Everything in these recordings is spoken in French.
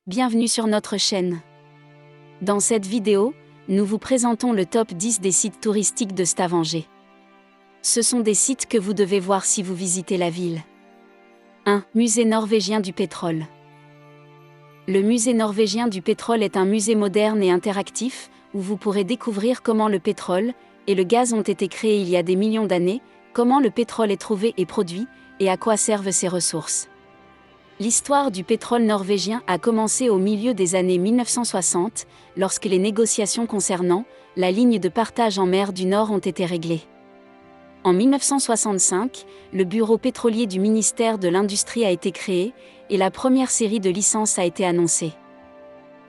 Bienvenue sur notre chaîne. Dans cette vidéo, nous vous présentons le top 10 des sites touristiques de Stavanger. Ce sont des sites que vous devez voir si vous visitez la ville. 1. Musée norvégien du pétrole. Le musée norvégien du pétrole est un musée moderne et interactif, où vous pourrez découvrir comment le pétrole et le gaz ont été créés il y a des millions d'années, comment le pétrole est trouvé et produit, et à quoi servent ces ressources. L'histoire du pétrole norvégien a commencé au milieu des années 1960, lorsque les négociations concernant la ligne de partage en mer du Nord ont été réglées. En 1965, le bureau pétrolier du ministère de l'Industrie a été créé, et la première série de licences a été annoncée.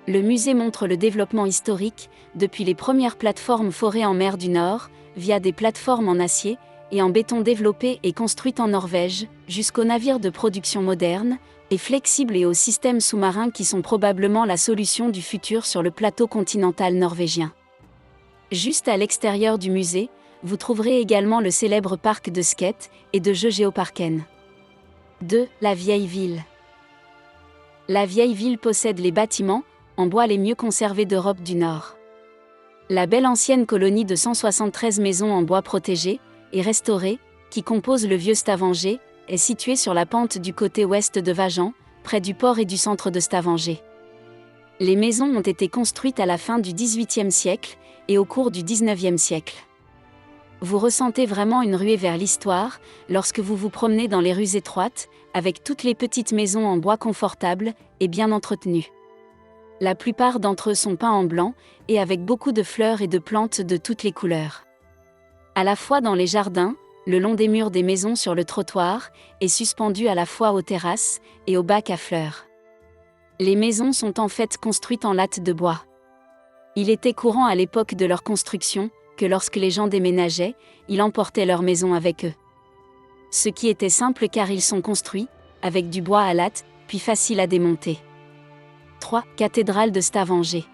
Le musée montre le développement historique, depuis les premières plateformes forées en mer du Nord, via des plateformes en acier et en béton développées et construites en Norvège, jusqu'aux navires de production modernes et flexibles et aux systèmes sous-marins qui sont probablement la solution du futur sur le plateau continental norvégien. Juste à l'extérieur du musée, vous trouverez également le célèbre parc de skate et de jeux Geoparken. 2. La vieille ville. La vieille ville possède les bâtiments en bois les mieux conservés d'Europe du Nord. La belle ancienne colonie de 173 maisons en bois protégées et restaurées, qui compose le vieux Stavanger, est située sur la pente du côté ouest de Vagan, près du port et du centre de Stavanger. Les maisons ont été construites à la fin du XVIIIe siècle et au cours du XIXe siècle. Vous ressentez vraiment une ruée vers l'histoire lorsque vous vous promenez dans les rues étroites, avec toutes les petites maisons en bois confortables et bien entretenues. La plupart d'entre eux sont peints en blanc et avec beaucoup de fleurs et de plantes de toutes les couleurs. À la fois dans les jardins, le long des murs des maisons sur le trottoir, et suspendus à la fois aux terrasses et aux bacs à fleurs. Les maisons sont en fait construites en lattes de bois. Il était courant à l'époque de leur construction que lorsque les gens déménageaient, ils emportaient leur maison avec eux. Ce qui était simple car ils sont construits, avec du bois à lattes, puis facile à démonter. 3. Cathédrale de Stavanger.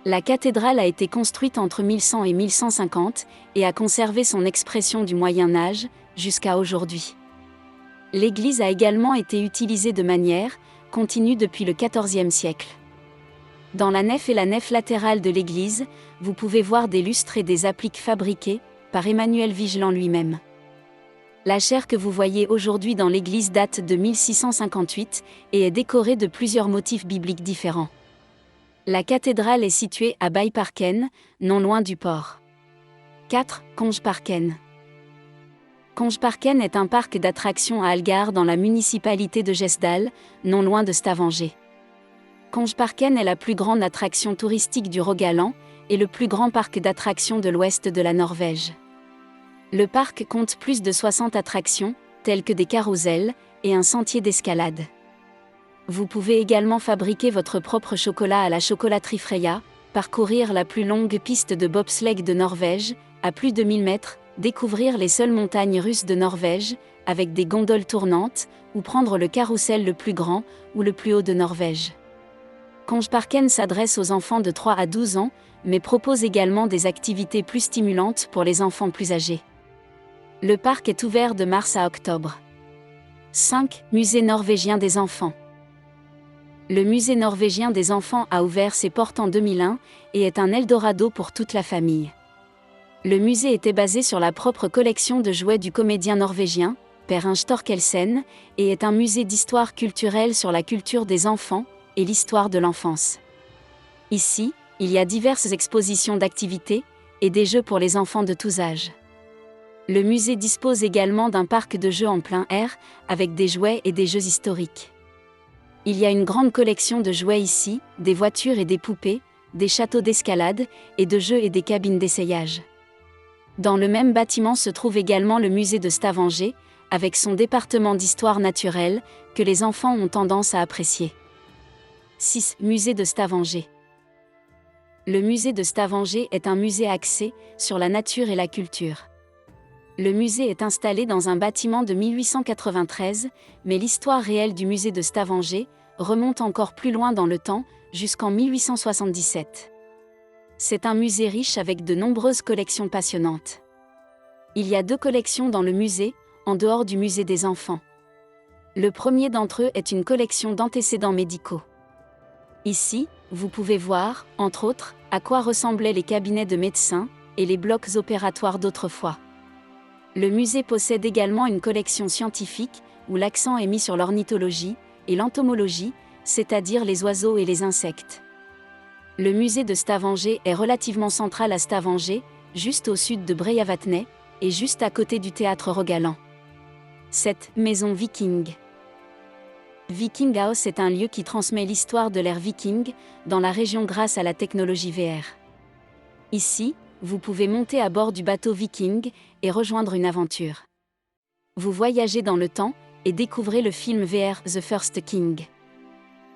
La cathédrale a été construite entre 1100 et 1150 et a conservé son expression du Moyen Âge jusqu'à aujourd'hui. L'église a également été utilisée de manière continue depuis le XIVe siècle. Dans la nef et la nef latérale de l'église, vous pouvez voir des lustres et des appliques fabriqués par Emmanuel Vigeland lui-même. La chaire que vous voyez aujourd'hui dans l'église date de 1658 et est décorée de plusieurs motifs bibliques différents. La cathédrale est située à Byparken, non loin du port. 4. Kongeparken. Kongeparken est un parc d'attractions à Algar dans la municipalité de Gjesdal, non loin de Stavanger. Kongeparken est la plus grande attraction touristique du Rogaland et le plus grand parc d'attractions de l'ouest de la Norvège. Le parc compte plus de 60 attractions, telles que des carrousels et un sentier d'escalade. Vous pouvez également fabriquer votre propre chocolat à la chocolaterie Freya, parcourir la plus longue piste de bobsleigh de Norvège, à plus de 1000 mètres, découvrir les seules montagnes russes de Norvège, avec des gondoles tournantes, ou prendre le carrousel le plus grand ou le plus haut de Norvège. Kongeparken s'adresse aux enfants de 3 à 12 ans, mais propose également des activités plus stimulantes pour les enfants plus âgés. Le parc est ouvert de mars à octobre. 5. Musée norvégien des enfants. Le musée norvégien des enfants a ouvert ses portes en 2001 et est un Eldorado pour toute la famille. Le musée était basé sur la propre collection de jouets du comédien norvégien, Per Inge Thorkelsen, et est un musée d'histoire culturelle sur la culture des enfants et l'histoire de l'enfance. Ici, il y a diverses expositions d'activités et des jeux pour les enfants de tous âges. Le musée dispose également d'un parc de jeux en plein air, avec des jouets et des jeux historiques. Il y a une grande collection de jouets ici, des voitures et des poupées, des châteaux d'escalade, et de jeux et des cabines d'essayage. Dans le même bâtiment se trouve également le musée de Stavanger, avec son département d'histoire naturelle, que les enfants ont tendance à apprécier. 6. Musée de Stavanger. Le musée de Stavanger est un musée axé sur la nature et la culture. Le musée est installé dans un bâtiment de 1893, mais l'histoire réelle du musée de Stavanger remonte encore plus loin dans le temps, jusqu'en 1877. C'est un musée riche avec de nombreuses collections passionnantes. Il y a 2 collections dans le musée, en dehors du musée des enfants. Le premier d'entre eux est une collection d'antécédents médicaux. Ici, vous pouvez voir, entre autres, à quoi ressemblaient les cabinets de médecins et les blocs opératoires d'autrefois. Le musée possède également une collection scientifique où l'accent est mis sur l'ornithologie et l'entomologie, c'est-à-dire les oiseaux et les insectes. Le musée de Stavanger est relativement central à Stavanger, juste au sud de Breiavatnet, et juste à côté du théâtre Rogaland. Cette maison viking. Viking House est un lieu qui transmet l'histoire de l'ère viking dans la région grâce à la technologie VR. Ici, vous pouvez monter à bord du bateau viking et rejoindre une aventure. Vous voyagez dans le temps et découvrez le film VR The First King.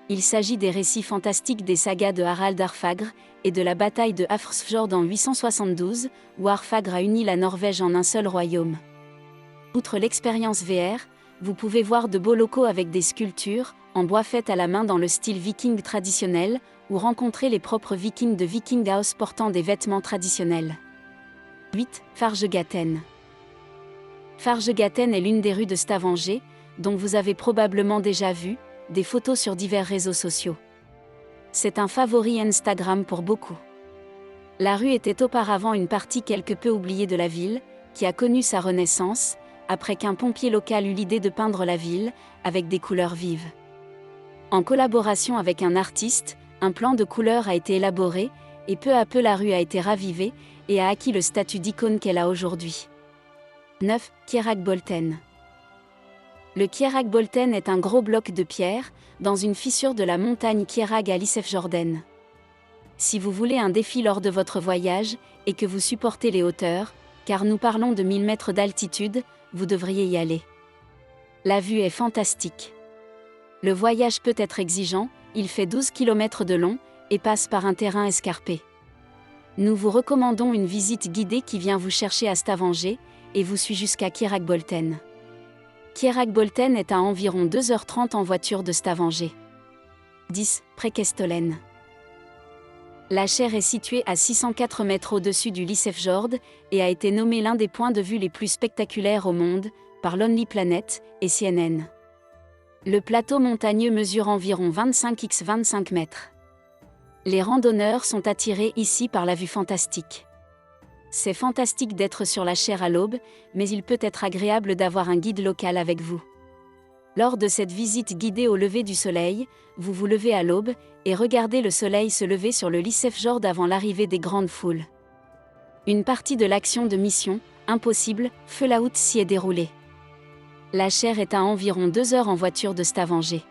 Il s'agit des récits fantastiques des sagas de Harald Harfagr et de la bataille de Hafrsfjord en 872, où Harfagr a uni la Norvège en un seul royaume. Outre l'expérience VR, vous pouvez voir de beaux locaux avec des sculptures, en bois faites à la main dans le style viking traditionnel, ou rencontrer les propres vikings de Viking House portant des vêtements traditionnels. 8. Fargegaten. Fargegaten est l'une des rues de Stavanger, dont vous avez probablement déjà vu des photos sur divers réseaux sociaux. C'est un favori Instagram pour beaucoup. La rue était auparavant une partie quelque peu oubliée de la ville, qui a connu sa renaissance, après qu'un pompier local eut l'idée de peindre la ville, avec des couleurs vives. En collaboration avec un artiste, un plan de couleurs a été élaboré, et peu à peu la rue a été ravivée, et a acquis le statut d'icône qu'elle a aujourd'hui. 9. Kjeragbolten. Le Kjeragbolten est un gros bloc de pierre, dans une fissure de la montagne Kjerag à Lissefjorden. Si vous voulez un défi lors de votre voyage, et que vous supportez les hauteurs, car nous parlons de 1000 mètres d'altitude, vous devriez y aller. La vue est fantastique. Le voyage peut être exigeant, il fait 12 km de long, et passe par un terrain escarpé. Nous vous recommandons une visite guidée qui vient vous chercher à Stavanger, et vous suit jusqu'à Kjeragbolten. Kjeragbolten est à environ 2h30 en voiture de Stavanger. 10. Preikestolen. La chaire est située à 604 mètres au-dessus du Lissefjord et a été nommée l'un des points de vue les plus spectaculaires au monde par Lonely Planet et CNN. Le plateau montagneux mesure environ 25 x 25 mètres. Les randonneurs sont attirés ici par la vue fantastique. C'est fantastique d'être sur la chaire à l'aube, mais il peut être agréable d'avoir un guide local avec vous. Lors de cette visite guidée au lever du soleil, vous vous levez à l'aube et regardez le soleil se lever sur le Lissefjord avant l'arrivée des grandes foules. Une partie de l'action de Mission Impossible, Fallout s'y est déroulée. La chaire est à environ 2 heures en voiture de Stavanger.